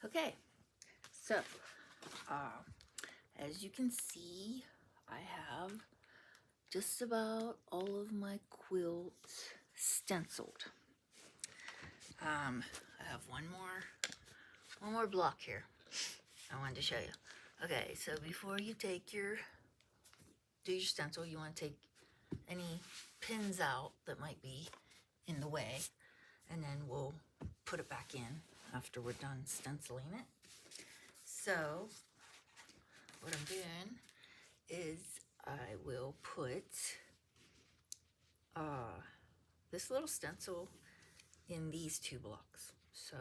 Okay, so as you can see, I have just about all of my quilts stenciled. I have one more block here I wanted to show you. Okay, so before you do your stencil, you want to take any pins out that might be in the way, and then we'll put it back in after we're done stenciling it. So what I'm doing is I will put this little stencil in these two blocks. So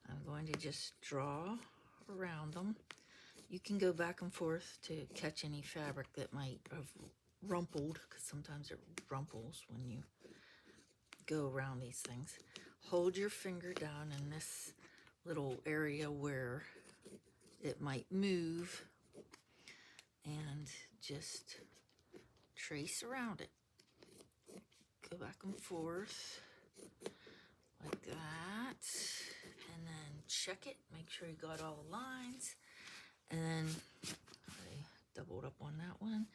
I'm going to just draw around them. You can go back and forth to catch any fabric that might have rumpled, because sometimes it rumples when you go around these things. Hold your finger down in this little area where it might move and just trace around it. Go back and forth like that, and then check it, make sure you got all the lines, and then I doubled up on that one,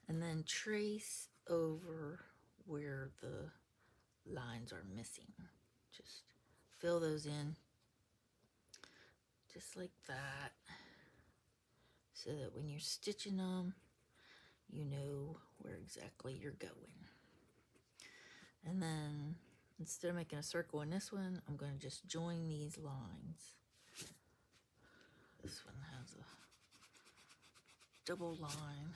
and then trace over where the lines are missing. Just fill those in just like that, so that when you're stitching them, you know where exactly you're going. And then instead of making a circle in this one, I'm going to just join these lines. This one has a double line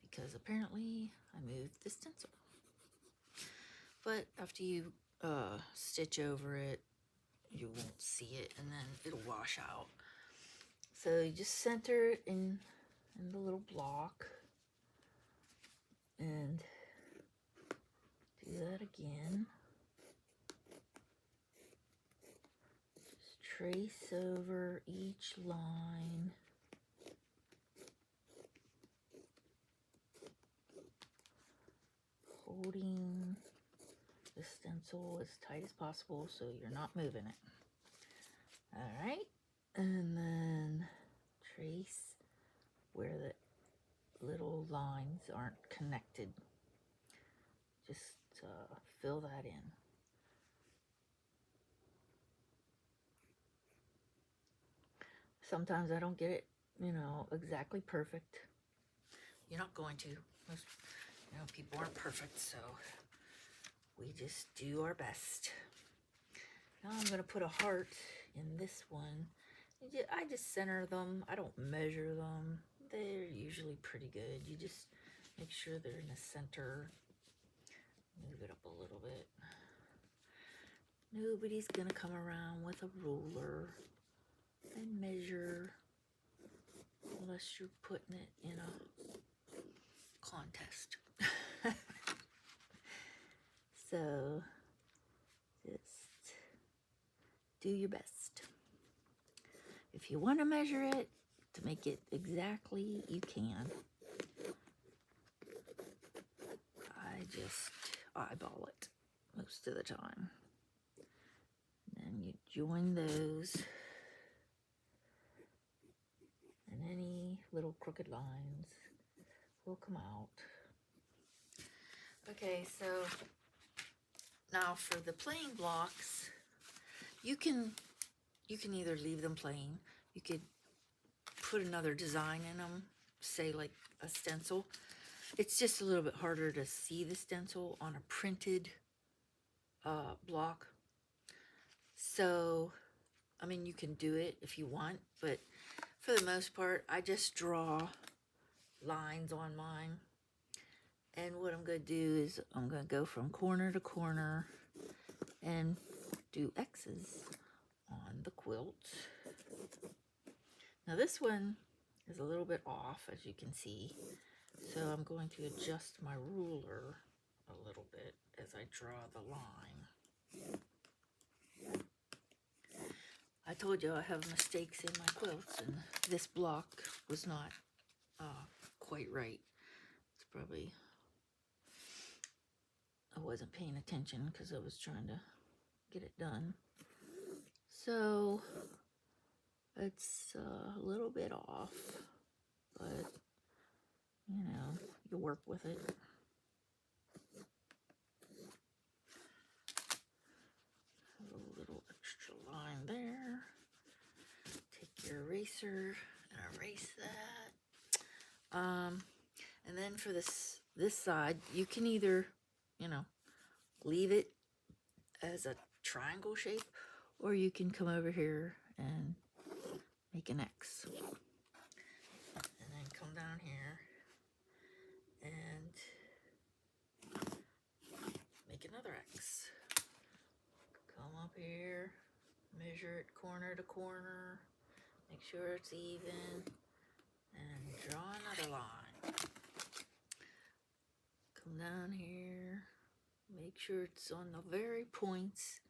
because apparently I moved the stencil. But after you stitch over it, you won't see it, and then it'll wash out. So you just center it in the little block and do that again. Just trace over each line. Holding the stencil as tight as possible so you're not moving it. All right, and then trace where the little lines aren't connected. Just fill that in. Sometimes I don't get it, exactly perfect. You're not going to. Most, people aren't perfect, so we just do our best. Now I'm going to put a heart in this one. I just center them. I don't measure them. They're usually pretty good. You just make sure they're in the center. Move it up a little bit. Nobody's going to come around with a ruler and measure unless you're putting it in a contest. So just do your best. If you want to measure it to make it exactly, you can. I just eyeball it most of the time. And then you join those, and any little crooked lines will come out. Okay, so now for the plain blocks, you can either leave them plain. You could put another design in them, say like a stencil. It's just a little bit harder to see the stencil on a printed block. So, I mean, you can do it if you want, but for the most part, I just draw lines on mine. And what I'm going to do is I'm going to go from corner to corner and do X's on the quilt. Now this one is a little bit off, as you can see. So I'm going to adjust my ruler a little bit as I draw the line. I told you I have mistakes in my quilts, and this block was not quite right. It's probably, I wasn't paying attention because I was trying to get it done. So it's a little bit off, but you know, you work with it. A little extra line there. Take your eraser and erase that. And then for this side, you can either, you know, leave it as a triangle shape, or you can come over here and make an X. And then come down here and make another X. Come up here, measure it corner to corner, make sure it's even, and draw another line. Come down here, make sure it's on the very points,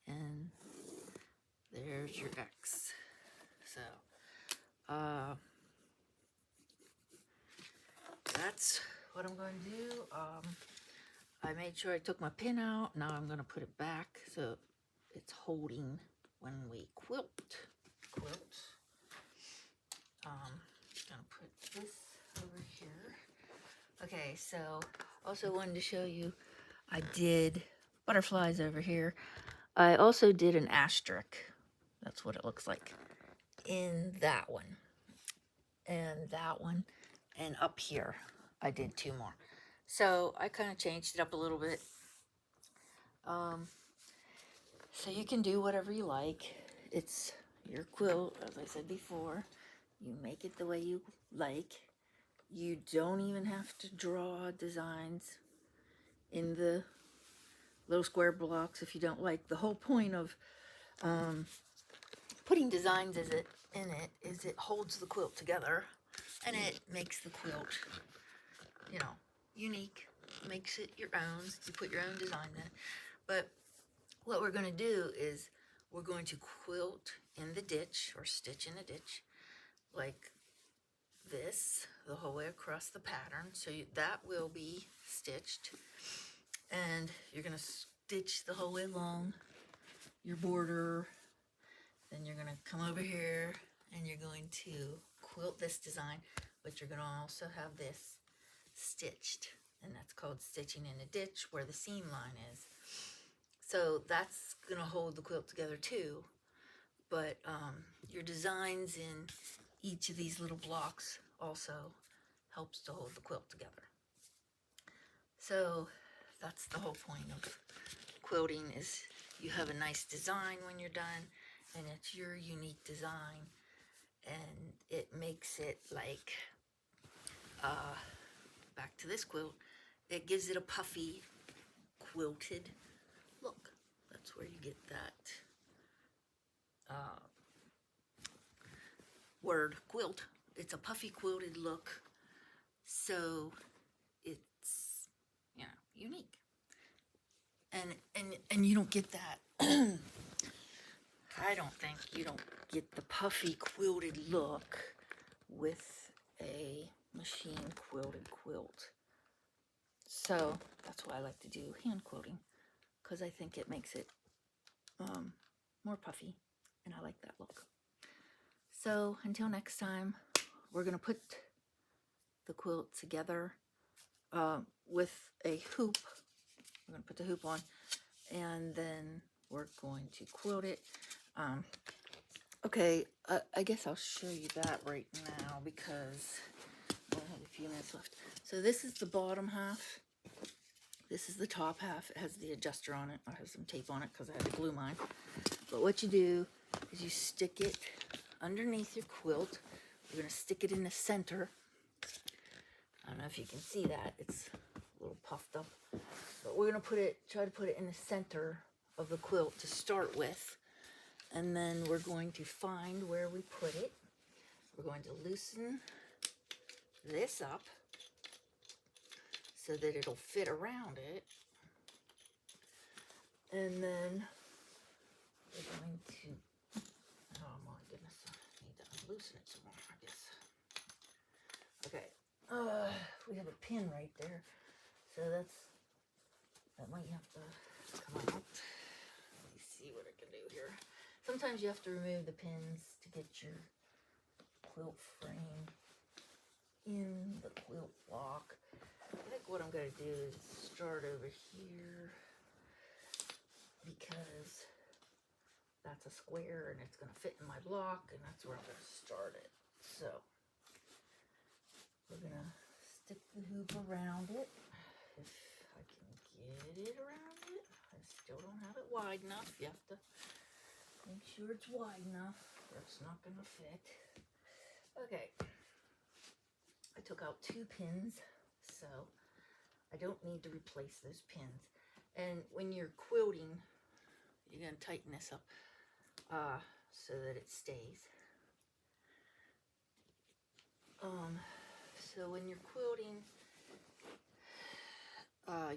and there's your X. So, that's what I'm going to do. I made sure I took my pin out. Now I'm going to put it back so it's holding when we quilt. Gonna put this over here. Okay, so also wanted to show you, I did butterflies over here. I also did an asterisk. That's what it looks like in that one and that one, and up here I did 2 more. So I kind of changed it up a little bit. So you can do whatever you like. It's your quilt, as I said before. You make it the way you like. You don't even have to draw designs in the little square blocks if you don't like. The whole point of putting designs in it is it holds the quilt together, and it makes the quilt, you know, unique, makes it your own. You put your own design in it. But what we're going to do is we're going to quilt in the ditch, or stitch in a ditch, like this, the whole way across the pattern. So that will be stitched, and you're going to stitch the whole way along your border. Then you're going to come over here and you're going to quilt this design, but you're going to also have this stitched, and that's called stitching in a ditch, where the seam line is. So that's going to hold the quilt together too, but your designs in each of these little blocks also helps to hold the quilt together. So that's the whole point of quilting, is you have a nice design when you're done, and it's your unique design, and it makes it like, back to this quilt, it gives it a puffy, quilted look. That's where you get that word quilt. It's a puffy quilted look, so it's, you know, unique. And you don't get that. I don't think you don't get the puffy quilted look with a machine quilted quilt. So that's why I like to do hand quilting, because I think it makes it more puffy, and I like that look. So until next time, we're going to put the quilt together with a hoop. We're going to put the hoop on, and then we're going to quilt it. Okay, I guess I'll show you that right now, because I only have a few minutes left. So this is the bottom half. This is the top half. It has the adjuster on it. I have some tape on it because I had to glue mine. But what you do is you stick it underneath your quilt. We're going to stick it in the center. I don't know if you can see that. It's a little puffed up. But we're going to try to put it in the center of the quilt to start with. And then we're going to find where we put it. We're going to loosen this up so that it'll fit around it. And then we're going to, oh my goodness, I need to loosen it some more, I guess. Okay, we have a pin right there, so that might have to come out. Let me see what I can do here. Sometimes you have to remove the pins to get your quilt frame in the quilt block. I think what I'm going to do is start over here because that's a square and it's going to fit in my block, and that's where I'm going to start it. So we're going to stick the hoop around it. If I can get it around it. I still don't have it wide enough. You have to make sure it's wide enough or it's not going to fit. Okay. I took out 2 pins, so I don't need to replace those pins. And when you're quilting, you're going to tighten this up so that it stays. So when you're quilting,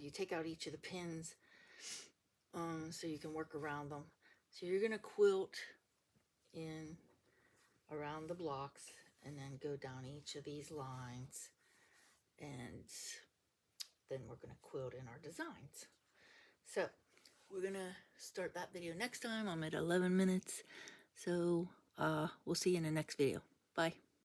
you take out each of the pins so you can work around them. So you're going to quilt in around the blocks and then go down each of these lines, and then we're going to quilt in our designs. So we're going to start that video next time. I'm at 11 minutes. So we'll see you in the next video. Bye.